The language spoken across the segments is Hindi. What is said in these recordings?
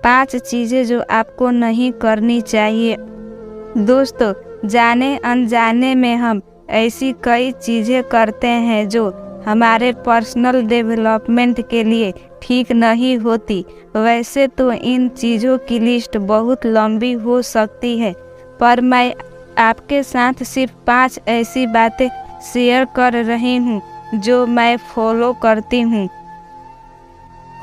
5 चीज़ें जो आपको नहीं करनी चाहिए। दोस्तों, जाने अनजाने में हम ऐसी कई चीज़ें करते हैं जो हमारे पर्सनल डेवलपमेंट के लिए ठीक नहीं होती। वैसे तो इन चीज़ों की लिस्ट बहुत लंबी हो सकती है, पर मैं आपके साथ सिर्फ 5 ऐसी बातें शेयर कर रही हूँ जो मैं फॉलो करती हूँ।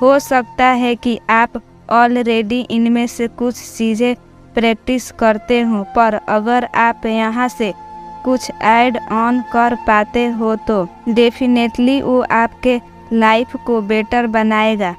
हो सकता है कि आप ऑलरेडी इनमें से कुछ चीज़ें प्रैक्टिस करते हो, पर अगर आप यहाँ से कुछ ऐड ऑन कर पाते हो तो डेफिनेटली वो आपके लाइफ को बेटर बनाएगा।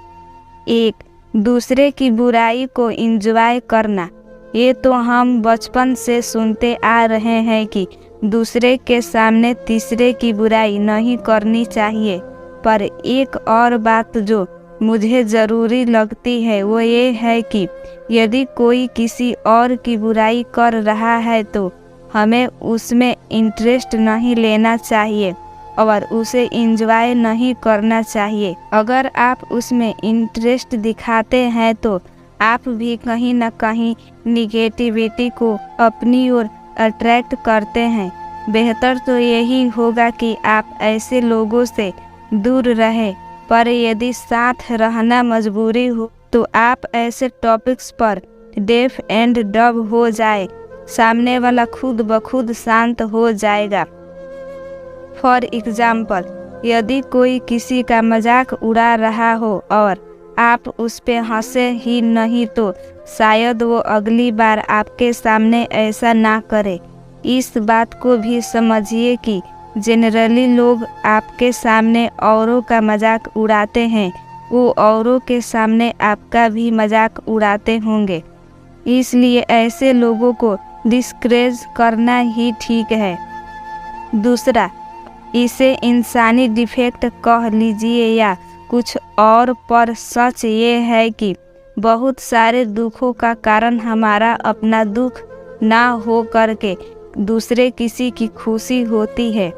1. दूसरे की बुराई को एंजॉय करना। ये तो हम बचपन से सुनते आ रहे हैं कि दूसरे के सामने तीसरे की बुराई नहीं करनी चाहिए, पर एक और बात जो मुझे ज़रूरी लगती है वो ये है कि यदि कोई किसी और की बुराई कर रहा है तो हमें उसमें इंटरेस्ट नहीं लेना चाहिए और उसे एंजॉय नहीं करना चाहिए। अगर आप उसमें इंटरेस्ट दिखाते हैं तो आप भी कहीं ना कहीं निगेटिविटी को अपनी ओर अट्रैक्ट करते हैं। बेहतर तो यही होगा कि आप ऐसे लोगों से दूर रहें, पर यदि साथ रहना मजबूरी हो तो आप ऐसे टॉपिक्स पर डेफ एंड डब हो जाए, सामने वाला खुद ब खुद शांत हो जाएगा। फॉर एग्जाम्पल, यदि कोई किसी का मजाक उड़ा रहा हो और आप उस पे हंसे ही नहीं तो शायद वो अगली बार आपके सामने ऐसा ना करे। इस बात को भी समझिए कि जनरली लोग आपके सामने औरों का मजाक उड़ाते हैं, वो औरों के सामने आपका भी मजाक उड़ाते होंगे, इसलिए ऐसे लोगों को डिस्करेज करना ही ठीक है। दूसरा, इसे इंसानी डिफेक्ट कह लीजिए या कुछ और, पर सच ये है कि बहुत सारे दुखों का कारण हमारा अपना दुख ना हो करके दूसरे किसी की खुशी होती है।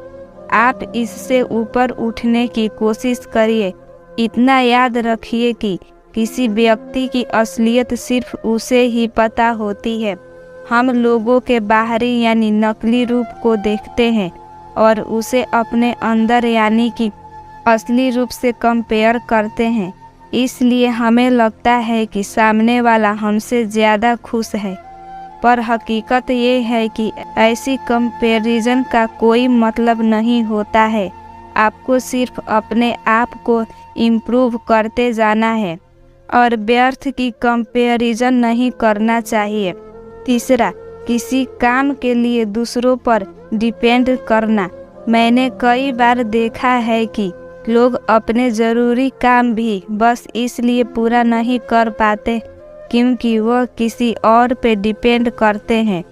आप इससे ऊपर उठने की कोशिश करिए। इतना याद रखिए कि किसी व्यक्ति की असलियत सिर्फ उसे ही पता होती है। हम लोगों के बाहरी यानी नकली रूप को देखते हैं और उसे अपने अंदर यानी कि असली रूप से कंपेयर करते हैं, इसलिए हमें लगता है कि सामने वाला हमसे ज़्यादा खुश है, पर हकीकत ये है कि ऐसी कंपैरिजन का कोई मतलब नहीं होता है। आपको सिर्फ अपने आप को इम्प्रूव करते जाना है और व्यर्थ की कंपैरिजन नहीं करना चाहिए। तीसरा, किसी काम के लिए दूसरों पर डिपेंड करना। मैंने कई बार देखा है कि लोग अपने ज़रूरी काम भी बस इसलिए पूरा नहीं कर पाते क्योंकि वह किसी और पे डिपेंड करते हैं।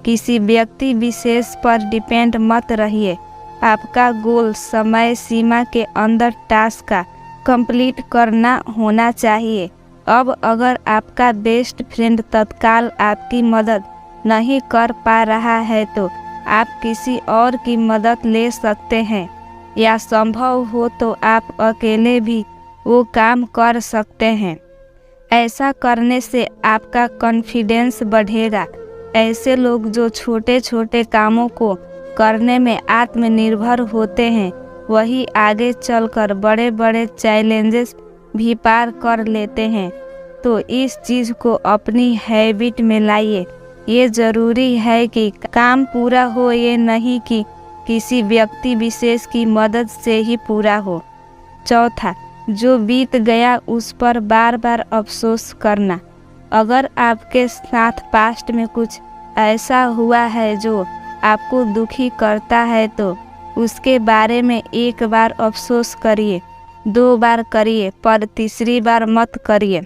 किसी व्यक्ति विशेष पर डिपेंड मत रहिए। आपका गोल समय सीमा के अंदर टास्क का कंप्लीट करना होना चाहिए। अब अगर आपका बेस्ट फ्रेंड तत्काल आपकी मदद नहीं कर पा रहा है तो आप किसी और की मदद ले सकते हैं, या संभव हो तो आप अकेले भी वो काम कर सकते हैं। ऐसा करने से आपका कॉन्फिडेंस बढ़ेगा। ऐसे लोग जो छोटे छोटे कामों को करने में आत्मनिर्भर होते हैं वही आगे चलकर बड़े बड़े चैलेंजेस भी पार कर लेते हैं। तो इस चीज़ को अपनी हैबिट में लाइए। ये ज़रूरी है कि काम पूरा हो, ये नहीं कि किसी व्यक्ति विशेष की मदद से ही पूरा हो। चौथा, जो बीत गया उस पर बार बार अफसोस करना। अगर आपके साथ पास्ट में कुछ ऐसा हुआ है जो आपको दुखी करता है तो उसके बारे में एक बार अफसोस करिए, 2 बार करिए, पर तीसरी बार मत करिए।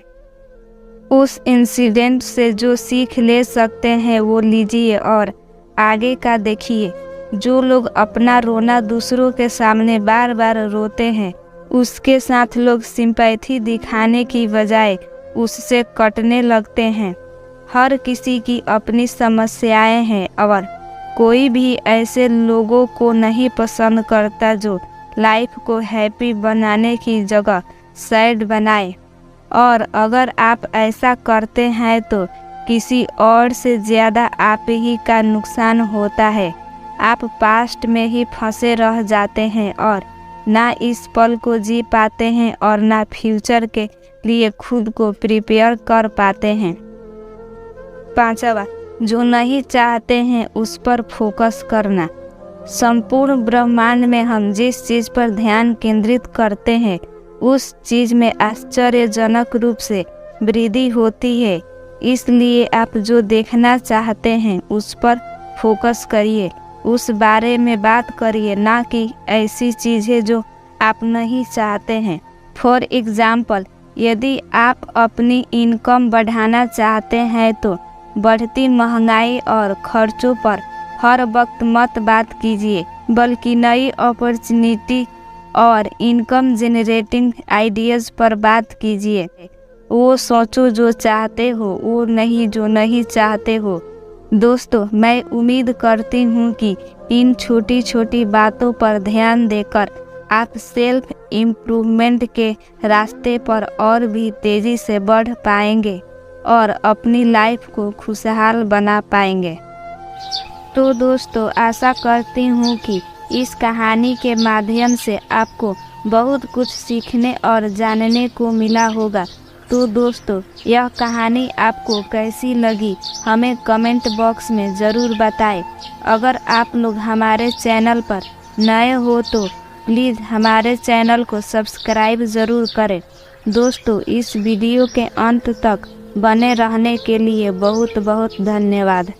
उस इंसिडेंट से जो सीख ले सकते हैं वो लीजिए और आगे का देखिए। जो लोग अपना रोना दूसरों के सामने बार बार रोते हैं उसके साथ लोग सिंपैथी दिखाने की बजाय उससे कटने लगते हैं। हर किसी की अपनी समस्याएं हैं और कोई भी ऐसे लोगों को नहीं पसंद करता जो लाइफ को हैप्पी बनाने की जगह सैड बनाए। और अगर आप ऐसा करते हैं तो किसी और से ज़्यादा आप ही का नुकसान होता है। आप पास्ट में ही फंसे रह जाते हैं और ना इस पल को जी पाते हैं और ना फ्यूचर के लिए खुद को प्रिपेयर कर पाते हैं। 5वां, जो नहीं चाहते हैं उस पर फोकस करना। संपूर्ण ब्रह्मांड में हम जिस चीज़ पर ध्यान केंद्रित करते हैं उस चीज़ में आश्चर्यजनक रूप से वृद्धि होती है। इसलिए आप जो देखना चाहते हैं उस पर फोकस करिए, उस बारे में बात करिए, ना कि ऐसी चीज़ें जो आप नहीं चाहते हैं। फॉर एग्ज़ाम्पल, यदि आप अपनी इनकम बढ़ाना चाहते हैं तो बढ़ती महंगाई और खर्चों पर हर वक्त मत बात कीजिए, बल्कि नई अपॉर्चुनिटी और इनकम जनरेटिंग आइडियाज़ पर बात कीजिए। वो सोचो जो चाहते हो, वो नहीं जो नहीं चाहते हो। दोस्तों, मैं उम्मीद करती हूँ कि इन छोटी छोटी बातों पर ध्यान देकर आप सेल्फ इम्प्रूवमेंट के रास्ते पर और भी तेज़ी से बढ़ पाएंगे और अपनी लाइफ को खुशहाल बना पाएंगे। तो दोस्तों, आशा करती हूँ कि इस कहानी के माध्यम से आपको बहुत कुछ सीखने और जानने को मिला होगा। तो दोस्तों, यह कहानी आपको कैसी लगी हमें कमेंट बॉक्स में ज़रूर बताएं। अगर आप लोग हमारे चैनल पर नए हो तो प्लीज़ हमारे चैनल को सब्सक्राइब ज़रूर करें। दोस्तों, इस वीडियो के अंत तक बने रहने के लिए बहुत बहुत धन्यवाद।